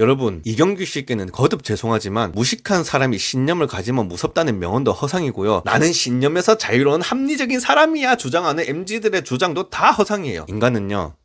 여러분, 이경규 씨께는 거듭 죄송하지만 무식한 사람이 신념을 가지면 무섭다는 명언도 허상이고요. 나는 신념에서 자유로운 합리적인 사람이야 주장하는 MZ들의 주장도 다 허상이에요. 인간은요,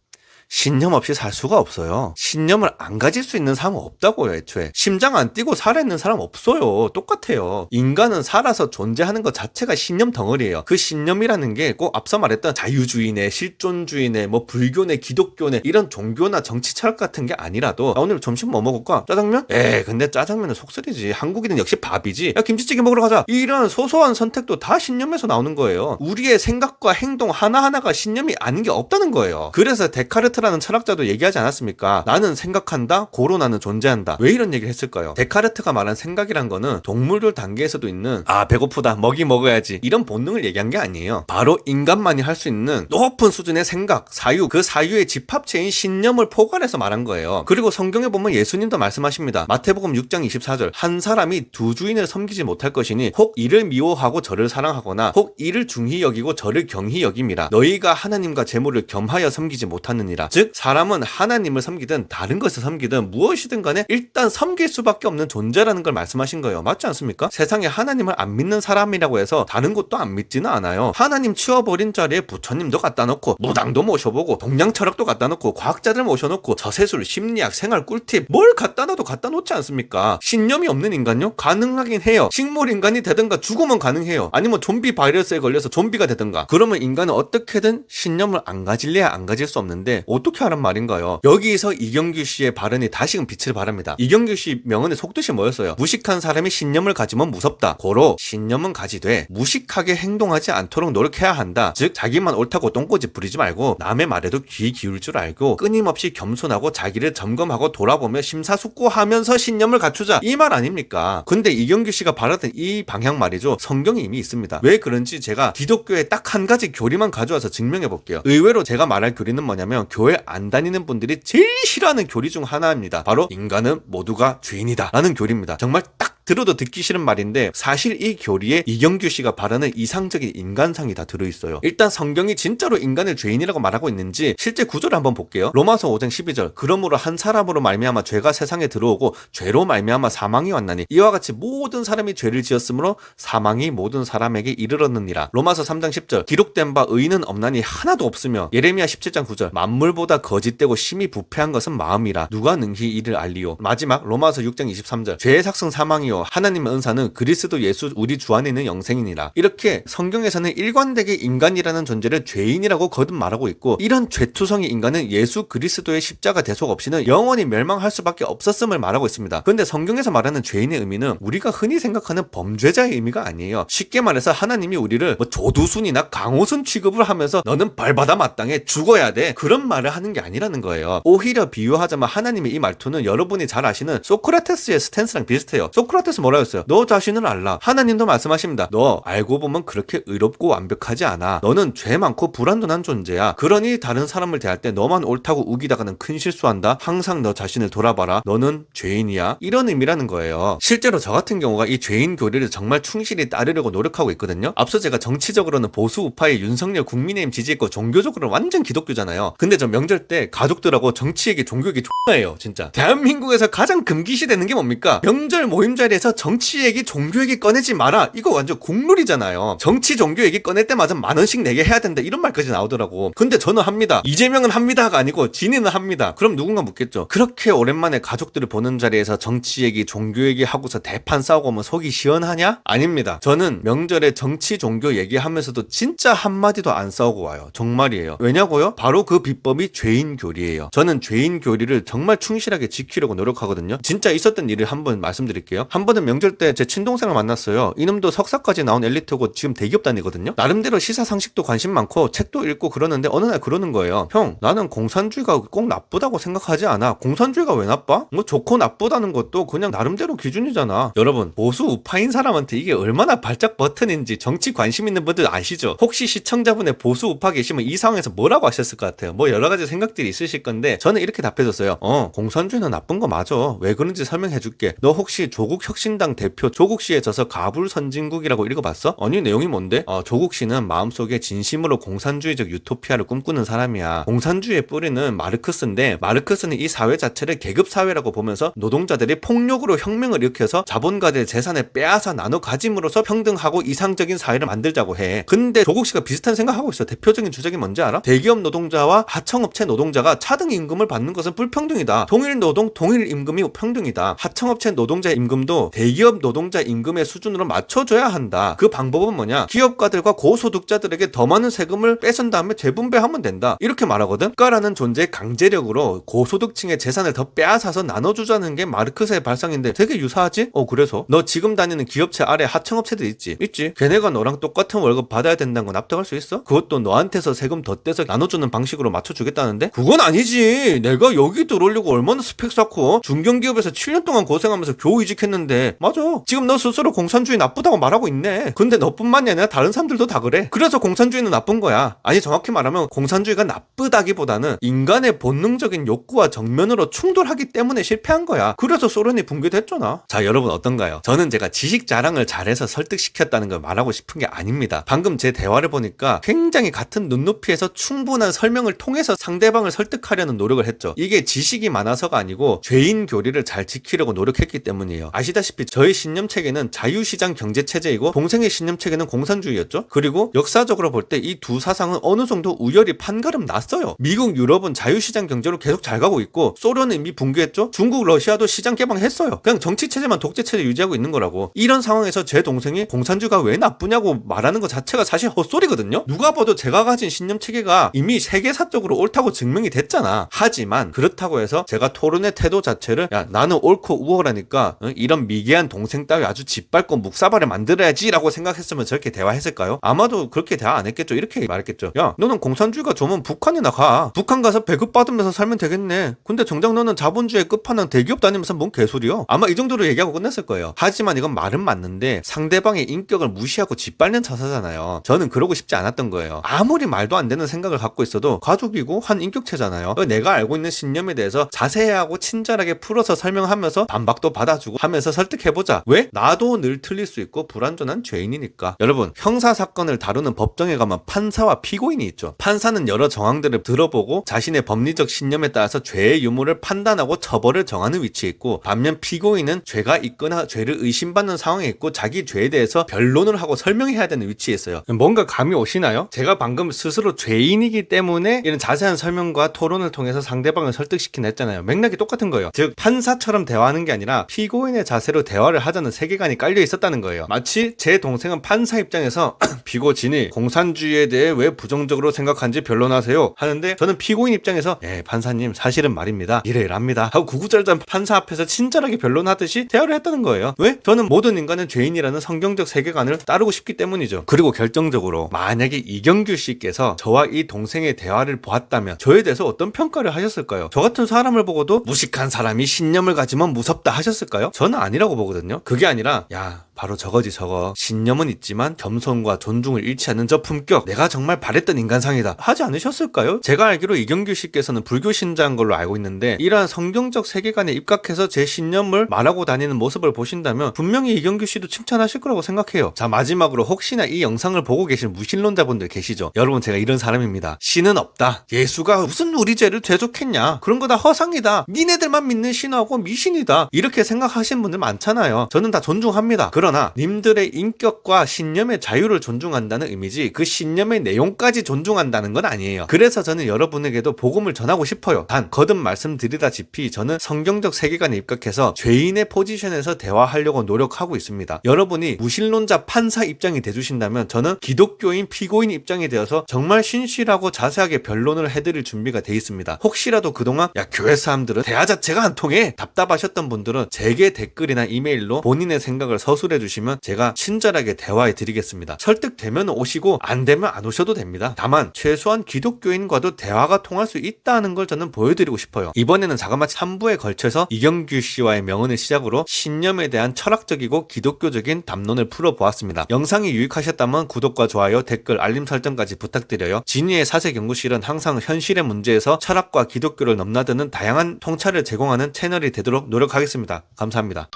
신념 없이 살 수가 없어요. 신념을 안 가질 수 있는 사람은 없다고요. 애초에 심장 안 뛰고 살아있는 사람 없어요. 똑같아요. 인간은 살아서 존재하는 것 자체가 신념 덩어리예요. 그 신념이라는 게 꼭 앞서 말했던 자유주의네, 실존주의네, 뭐 불교네, 기독교네, 이런 종교나 정치 철학 같은 게 아니라도, 오늘 점심 뭐 먹을까? 짜장면? 근데 짜장면은 속쓰리지. 한국인은 역시 밥이지. 야, 김치찌개 먹으러 가자. 이런 소소한 선택도 다 신념에서 나오는 거예요. 우리의 생각과 행동 하나하나가 신념이 아닌 게 없다는 거예요. 그래서 데카르트라는 철학자도 얘기하지 않았습니까? 나는 생각한다, 고로 나는 존재한다. 왜 이런 얘기를 했을까요? 데카르트가 말한 생각이란 거는 동물들 단계에서도 있는 배고프다, 먹이 먹어야지, 이런 본능을 얘기한 게 아니에요. 바로 인간만이 할 수 있는 높은 수준의 생각, 사유, 그 사유의 집합체인 신념을 포괄해서 말한 거예요. 그리고 성경에 보면 예수님도 말씀하십니다. 마태복음 6장 24절, 한 사람이 두 주인을 섬기지 못할 것이니 혹 이를 미워하고 저를 사랑하거나 혹 이를 중히 여기고 저를 경히 여김이라. 너희가 하나님과 재물을 겸하여 섬기지 못하느니라. 즉 사람은 하나님을 섬기든 다른 것을 섬기든 무엇이든 간에 일단 섬길 수밖에 없는 존재라는 걸 말씀하신 거예요. 맞지 않습니까? 세상에 하나님을 안 믿는 사람이라고 해서 다른 것도 안 믿지는 않아요. 하나님 치워버린 자리에 부처님도 갖다 놓고 무당도 모셔보고 동양 철학도 갖다 놓고 과학자들 모셔놓고 저세술, 심리학, 생활 꿀팁 뭘 갖다 놔도 갖다 놓지 않습니까? 신념이 없는 인간요? 가능하긴 해요. 식물 인간이 되든가 죽으면 가능해요. 아니면 좀비 바이러스에 걸려서 좀비가 되든가. 그러면 인간은 어떻게든 신념을 안 가질래야 안 가질 수 없는데 어떻게 하란 말인가요? 여기서 이경규 씨의 발언이 다시금 빛을 발합니다. 이경규 씨 명언의 속뜻이 뭐였어요? 무식한 사람이 신념을 가지면 무섭다. 고로 신념은 가지되 무식하게 행동하지 않도록 노력해야 한다. 즉 자기만 옳다고 똥꼬집 부리지 말고 남의 말에도 귀 기울 줄 알고 끊임없이 겸손하고 자기를 점검하고 돌아보며 심사숙고하면서 신념을 갖추자, 이 말 아닙니까? 근데 이경규 씨가 바라던 이 방향 말이죠, 성경에 이미 있습니다. 왜 그런지 제가 기독교의 딱 한 가지 교리만 가져와서 증명해 볼게요. 의외로 제가 말할 교리는 뭐냐면 교회 안 다니는 분들이 제일 싫어하는 교리 중 하나입니다. 바로 인간은 모두가 죄인이다 라는 교리입니다. 정말 딱 들어도 듣기 싫은 말인데 사실 이 교리에 이경규 씨가 바라는 이상적인 인간상이 다 들어있어요. 일단 성경이 진짜로 인간을 죄인이라고 말하고 있는지 실제 구절을 한번 볼게요. 로마서 5장 12절, 그러므로 한 사람으로 말미암아 죄가 세상에 들어오고 죄로 말미암아 사망이 왔나니 이와 같이 모든 사람이 죄를 지었으므로 사망이 모든 사람에게 이르렀느니라. 로마서 3장 10절, 기록된 바 의인은 없나니 하나도 없으며. 예레미야 17장 9절, 만물보다 거짓되고 심히 부패한 것은 마음이라 누가 능히 이를 알리요. 마지막 로마서 6장 23절, 죄의 삭성 사망이요 하나님의 은사는 그리스도 예수 우리 주 안에 있는 영생이니라. 이렇게 성경에서는 일관되게 인간이라는 존재를 죄인이라고 거듭 말하고 있고, 이런 죄투성이 인간은 예수 그리스도의 십자가 대속 없이는 영원히 멸망할 수밖에 없었음을 말하고 있습니다. 그런데 성경에서 말하는 죄인의 의미는 우리가 흔히 생각하는 범죄자의 의미가 아니에요. 쉽게 말해서 하나님이 우리를 뭐 조두순이나 강호순 취급을 하면서 너는 벌받아 마땅해 죽어야 돼, 그런 말을 하는 게 아니라는 거예요. 오히려 비유하자면 하나님의 이 말투는 여러분이 잘 아시는 소크라테스의 스탠스랑 비슷해요. 소크라테스 뭐라고 했어요? 너 자신을 알라. 하나님도 말씀하십니다. 너 알고 보면 그렇게 의롭고 완벽하지 않아. 너는 죄 많고 불완전한 존재야. 그러니 다른 사람을 대할 때 너만 옳다고 우기다가는 큰 실수한다. 항상 너 자신을 돌아봐라. 너는 죄인이야. 이런 의미라는 거예요. 실제로 저 같은 경우가 이 죄인 교리를 정말 충실히 따르려고 노력하고 있거든요. 앞서 제가 정치적으로는 보수 우파의 윤석열 국민의힘 지지했고 종교적으로는 완전 기독교잖아요. 근데 저 명절 때 가족들하고 정치 얘기, 종교 얘기 X나예요. 진짜. 대한민국에서 가장 금기시 되는 게 뭡니까? 명절 모임 자리에서 정치 얘기, 종교 얘기 꺼내지 마라. 이거 완전 국룰이잖아요. 정치, 종교 얘기 꺼낼 때마다 10,000원씩 내게 해야 된다, 이런 말까지 나오더라고. 근데 저는 합니다. 이재명은 합니다가 아니고 진이는 합니다. 그럼 누군가 묻겠죠. 그렇게 오랜만에 가족들을 보는 자리에서 정치 얘기, 종교 얘기 하고서 대판 싸우고 오면 속이 시원하냐? 아닙니다. 저는 명절에 정치, 종교 얘기하면서도 진짜 한마디도 안 싸우고 와요. 정말이에요. 왜냐고요? 바로 그 비법이 죄인 교리예요. 저는 죄인 교리를 정말 충실하게 지키려고 노력하거든요. 진짜 있었던 일을 한번 말씀드릴게요. 한 번은 명절 때 제 친동생을 만났어요. 이놈도 석사까지 나온 엘리트고 지금 대기업 다니거든요. 나름대로 시사상식도 관심 많고 책도 읽고 그러는데 어느 날 그러는 거예요. 형, 나는 공산주의가 꼭 나쁘다고 생각하지 않아. 공산주의가 왜 나빠? 뭐 좋고 나쁘다는 것도 그냥 나름대로 기준이잖아. 여러분, 보수 우파인 사람한테 이게 얼마나 발작 버튼인지 정치 관심 있는 분들 아시죠? 혹시 시청자분의 보수 우파 계시면 이 상황에서 뭐라고 하셨을 것 같아요? 뭐 여러 가지 생각들이 있으실 건데 저는 이렇게 답해줬어요. 공산주의는 나쁜 거 맞아. 왜 그런지 설명해줄게. 너 혹시 조국 혁 혁신당 대표 조국 씨에 져서 가불 선진국이라고 읽어봤어? 아니 내용이 뭔데? 조국 씨는 마음속에 진심으로 공산주의적 유토피아를 꿈꾸는 사람이야. 공산주의의 뿌리는 마르크스인데 마르크스는 이 사회 자체를 계급사회라고 보면서 노동자들이 폭력으로 혁명을 일으켜서 자본가들의 재산을 빼앗아 나눠 가짐으로써 평등하고 이상적인 사회를 만들자고 해. 근데 조국 씨가 비슷한 생각하고 있어. 대표적인 주장이 뭔지 알아? 대기업 노동자와 하청업체 노동자가 차등 임금을 받는 것은 불평등이다. 동일 노동, 동일 임금이 평등이다. 하청업체 노동자 임금도 대기업 노동자 임금의 수준으로 맞춰줘야 한다. 그 방법은 뭐냐? 기업가들과 고소득자들에게 더 많은 세금을 뺏은 다음에 재분배하면 된다. 이렇게 말하거든. 국가라는 존재의 강제력으로 고소득층의 재산을 더 빼앗아서 나눠주자는 게 마르크스의 발상인데 되게 유사하지? 그래서 너 지금 다니는 기업체 아래 하청업체들 있지? 있지. 걔네가 너랑 똑같은 월급 받아야 된다는 건 납득할 수 있어? 그것도 너한테서 세금 더 떼서 나눠주는 방식으로 맞춰주겠다는데? 그건 아니지. 내가 여기 들어오려고 얼마나 스펙 쌓고 중견기업에서 7년 동안 고생하면서 겨우 이직했는데. 맞아. 지금 너 스스로 공산주의 나쁘다고 말하고 있네. 근데 너뿐만이 아니라 다른 사람들도 다 그래. 그래서 공산주의는 나쁜 거야. 아니 정확히 말하면 공산주의가 나쁘다기보다는 인간의 본능적인 욕구와 정면으로 충돌하기 때문에 실패한 거야. 그래서 소련이 붕괴됐잖아. 자 여러분 어떤가요? 저는 제가 지식 자랑을 잘해서 설득시켰다는 걸 말하고 싶은 게 아닙니다. 방금 제 대화를 보니까 굉장히 같은 눈높이에서 충분한 설명을 통해서 상대방을 설득하려는 노력을 했죠. 이게 지식이 많아서가 아니고 죄인 교리를 잘 지키려고 노력했기 때문이에요. 아시다시피 저의 신념체계는 자유시장 경제체제이고 동생의 신념체계는 공산주의였죠. 그리고 역사적으로 볼 때 이 두 사상은 어느 정도 우열이 판가름 났어요. 미국, 유럽은 자유시장 경제로 계속 잘 가고 있고 소련은 이미 붕괴했죠. 중국, 러시아도 시장 개방했어요. 그냥 정치체제만 독재체제 유지하고 있는 거라고. 이런 상황에서 제 동생이 공산주의가 왜 나쁘냐고 말하는 것 자체가 사실 헛소리거든요. 누가 봐도 제가 가진 신념체계가 이미 세계사적으로 옳다고 증명이 됐잖아. 하지만 그렇다고 해서 제가 토론의 태도 자체를 야 나는 옳고 우월하니까 이런 미개한 동생 따위 아주 짓밟고 묵사발을 만들어야지 라고 생각했으면 저렇게 대화했을까요? 아마도 그렇게 대화 안 했겠죠. 이렇게 말했겠죠. 야 너는 공산주의가 좋으면 북한이나 가. 북한 가서 배급 받으면서 살면 되겠네. 근데 정작 너는 자본주의의 끝판왕 대기업 다니면서 뭔 개소리요? 아마 이 정도로 얘기하고 끝냈을 거예요. 하지만 이건 말은 맞는데 상대방의 인격을 무시하고 짓밟는 자세잖아요. 저는 그러고 싶지 않았던 거예요. 아무리 말도 안 되는 생각을 갖고 있어도 가족이고 한 인격체잖아요. 내가 알고 있는 신념에 대해서 자세하고 친절하게 풀어서 설명하면서 반박도 받아주고 하면서 설득해보자. 왜? 나도 늘 틀릴 수 있고 불완전한 죄인이니까. 여러분 형사사건을 다루는 법정에 가면 판사와 피고인이 있죠. 판사는 여러 정황들을 들어보고 자신의 법리적 신념에 따라서 죄의 유무를 판단하고 처벌을 정하는 위치에 있고 반면 피고인은 죄가 있거나 죄를 의심받는 상황에 있고 자기 죄에 대해서 변론을 하고 설명해야 되는 위치에 있어요. 뭔가 감이 오시나요? 제가 방금 스스로 죄인이기 때문에 이런 자세한 설명과 토론을 통해서 상대방을 설득시키나 했잖아요. 맥락이 똑같은 거예요. 즉 판사처럼 대화하는 게 아니라 피고인의 자세로 대화를 하자는 세계관이 깔려 있었다는 거예요. 마치 제 동생은 판사 입장에서 피고진이 공산주의에 대해 왜 부정적으로 생각한지 변론하세요 하는데 저는 피고인 입장에서 판사님 사실은 말입니다. 이래이랍니다 하고 구구절절 판사 앞에서 친절하게 변론하듯이 대화를 했다는 거예요. 왜? 저는 모든 인간은 죄인이라는 성경적 세계관을 따르고 싶기 때문이죠. 그리고 결정적으로 만약에 이경규 씨께서 저와 이 동생의 대화를 보았다면 저에 대해서 어떤 평가를 하셨을까요? 저 같은 사람을 보고도 무식한 사람이 신념을 가지면 무섭다 하셨을까요? 저는 아니라고 보거든요. 그게 아니라 야 바로 저거지 저거. 신념은 있지만 겸손과 존중을 잃지 않는 저 품격. 내가 정말 바랬던 인간상이다. 하지 않으셨을까요? 제가 알기로 이경규 씨께서는 불교 신자인 걸로 알고 있는데 이러한 성경적 세계관에 입각해서 제 신념을 말하고 다니는 모습을 보신다면 분명히 이경규 씨도 칭찬하실 거라고 생각해요. 자 마지막으로 혹시나 이 영상을 보고 계신 무신론자분들 계시죠? 여러분 제가 이런 사람입니다. 신은 없다. 예수가 무슨 우리 죄를 대속했냐. 그런 거 다 허상이다. 니네들만 믿는 신하고 미신이다. 이렇게 생각하시는 분들 많잖아요. 저는 다 존중합니다. 그러나 님들의 인격과 신념의 자유를 존중한다는 의미지 그 신념의 내용까지 존중한다는 건 아니에요. 그래서 저는 여러분에게도 복음을 전하고 싶어요. 단 거듭 말씀드리다시피 저는 성경적 세계관에 입각해서 죄인의 포지션에서 대화하려고 노력하고 있습니다. 여러분이 무신론자 판사 입장이 돼주신다면 저는 기독교인 피고인 입장이 되어서 정말 신실하고 자세하게 변론을 해드릴 준비가 돼 있습니다. 혹시라도 그동안 야 교회 사람들은 대화 자체가 안 통해 답답하셨던 분들은 제게 댓글이나 이메일로 본인의 생각을 서술해 주시면 제가 친절하게 대화해 드리겠습니다. 설득되면 오시고 안 되면 안 오셔도 됩니다. 다만 최소한 기독교인과도 대화가 통할 수 있다는 걸 저는 보여드리고 싶어요. 이번에는 자그마치 3부에 걸쳐서 이경규 씨와의 명언을 시작으로 신념에 대한 철학적이고 기독교적인 담론을 풀어보았습니다. 영상이 유익하셨다면 구독과 좋아요, 댓글, 알림 설정까지 부탁드려요. 진이의 사색연구실은 항상 현실의 문제에서 철학과 기독교를 넘나드는 다양한 통찰을 제공하는 채널이 되도록 노력하겠습니다. 감사합니다.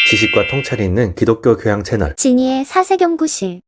지식과 통찰이 있는 기독교 교양 채널 진이의 사색연구실